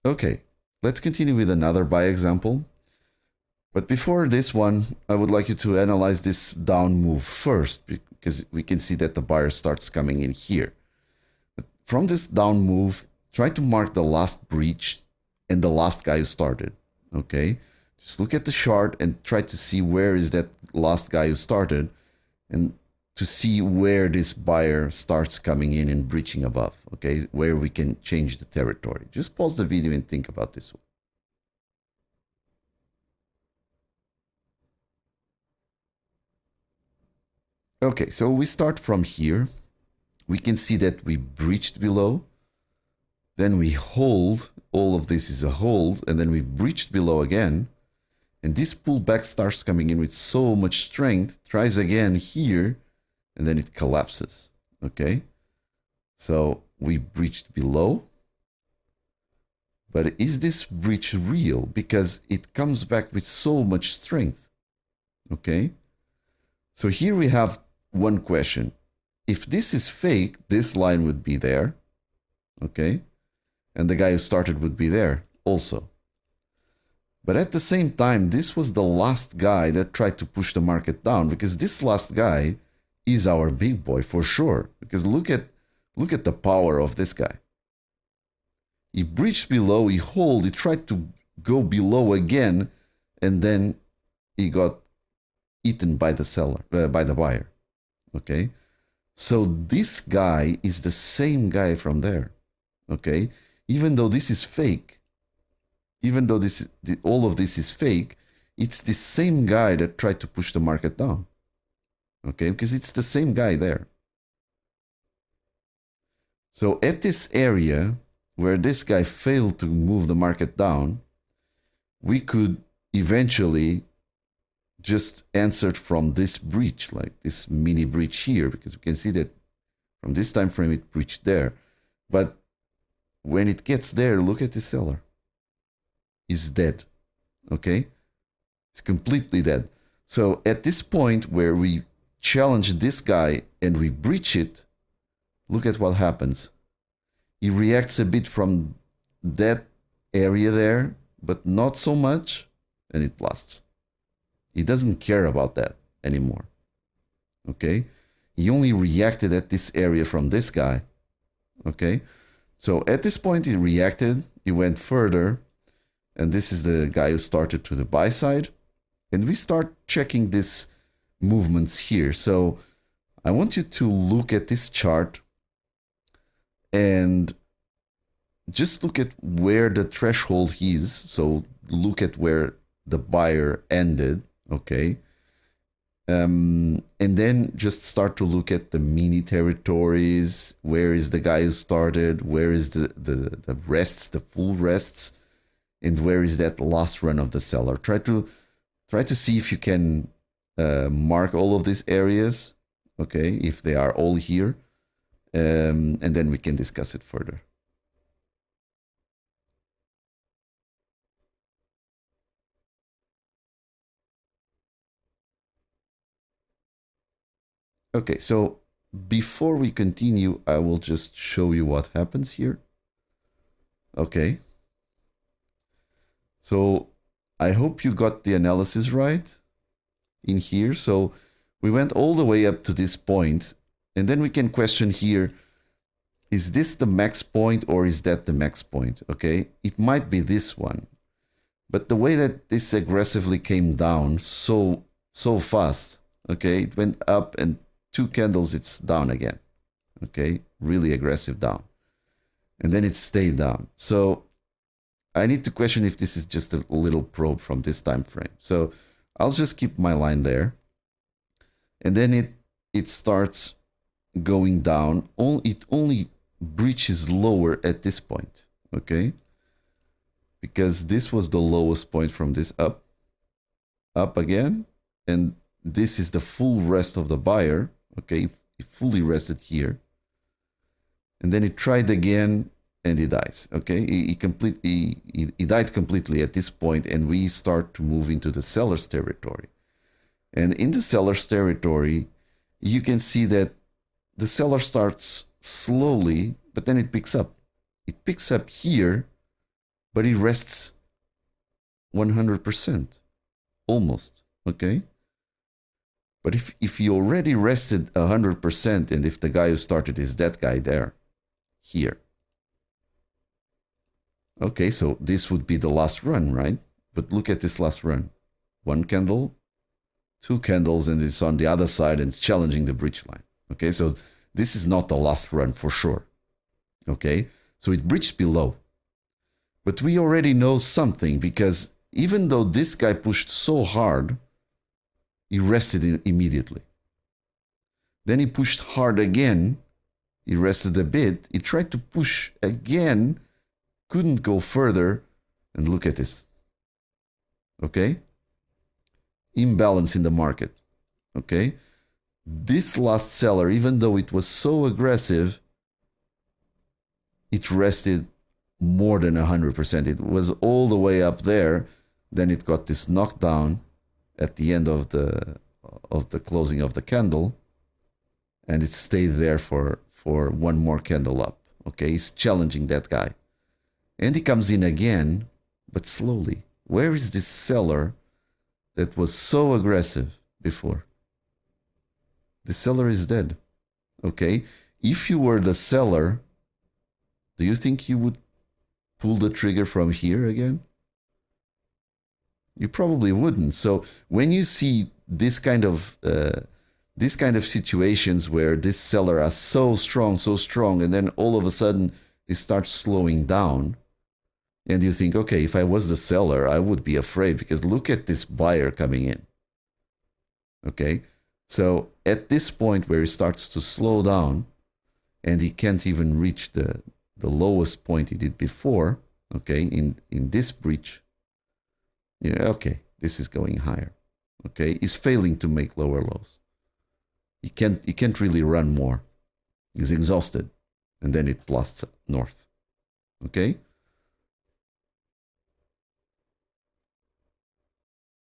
Okay, let's continue with another buy example. But before this one, I would like you to analyze this down move first, because we can see that the buyer starts coming in here. But from this down move, try to mark the last breach and the last guy who started. Okay, just look at the chart and try to see where is that last guy who started, and to see where this buyer starts coming in and breaching above. Okay, where we can change the territory. Just pause the video and think about this one. Okay, so we start from here. We can see that we breached below. Then we hold. All of this is a hold. And then we breached below again. And this pullback starts coming in with so much strength. Tries again here. And then it collapses. Okay. So we breached below. But is this breach real? Because it comes back with so much strength. Okay. So here we have one question. If this is fake, this line would be there. Okay. And the guy who started would be there also. But at the same time, this was the last guy that tried to push the market down, because this last guy is our big boy for sure. Because look at the power of this guy. He breached below, he hold, he tried to go below again, and then he got eaten by the seller, by the buyer. Okay, so this guy is the same guy from there. Okay, even though this is fake, even though all of this is fake, it's the same guy that tried to push the market down. Okay, because it's the same guy there. So at this area where this guy failed to move the market down, we could eventually just answered from this breach, like this mini breach here, because we can see that from this time frame it breached there. But when it gets there, look at the seller. He's dead. Okay? It's completely dead. So at this point where we challenge this guy and we breach it, look at what happens. He reacts a bit from that area there, but not so much, and it blasts. He doesn't care about that anymore. Okay? He only reacted at this area from this guy. Okay? So at this point, he reacted. He went further. And this is the guy who started to the buy side. And we start checking these movements here. So I want you to look at this chart and just look at where the threshold is. So look at where the buyer ended. Okay. And then just start to look at the mini territories. Where is the guy who started? Where is the rests, the full rests? And where is that last run of the seller? Try to see if you can mark all of these areas. Okay, if they are all here. And then we can discuss it further. Okay, so before we continue, I will just show you what happens here. Okay. So I hope you got the analysis right in here. So we went all the way up to this point, and then we can question here, is this the max point or is that the max point? Okay, it might be this one. But the way that this aggressively came down so fast, okay, it went up and 2 candles, it's down again. Okay, really aggressive down. And then it stayed down. So I need to question if this is just a little probe from this time frame. So I'll just keep my line there. And then it starts going down. It only breaches lower at this point. Okay, because this was the lowest point from this up again, and this is the full rest of the buyer. Okay, it fully rested here, and then it tried again and it dies. Okay, he died completely at this point, and we start to move into the seller's territory. And in the seller's territory, you can see that the seller starts slowly, but then it picks up. It picks up here, but it rests 100%, almost, okay? But if he already rested 100%, and if the guy who started is that guy there, here. Okay, so this would be the last run, right? But look at this last run. 1 candle, 2 candles, and it's on the other side and challenging the breach line. Okay, so this is not the last run for sure. Okay, so it breached below. But we already know something, because even though this guy pushed so hard, he rested immediately. Then he pushed hard again. He rested a bit. He tried to push again, couldn't go further, and look at this. Okay? Imbalance in the market. Okay? This last seller, even though it was so aggressive, it rested more than 100%. It was all the way up there. Then it got this knockdown at the end of the closing of the candle, and it stayed there for one more candle up. Okay, he's challenging that guy, and he comes in again, but slowly. Where is this seller that was so aggressive before? The seller is dead. Okay, if you were the seller, do you think you would pull the trigger from here again? You probably wouldn't. So when you see this kind of situations where this seller is so strong, and then all of a sudden it starts slowing down, and you think, okay, if I was the seller, I would be afraid, because look at this buyer coming in. Okay, so at this point where it starts to slow down, and he can't even reach the lowest point he did before, okay, in this breach. Yeah, okay, this is going higher. Okay, he's failing to make lower lows. He can't really run more. He's exhausted, and then it blasts north. Okay,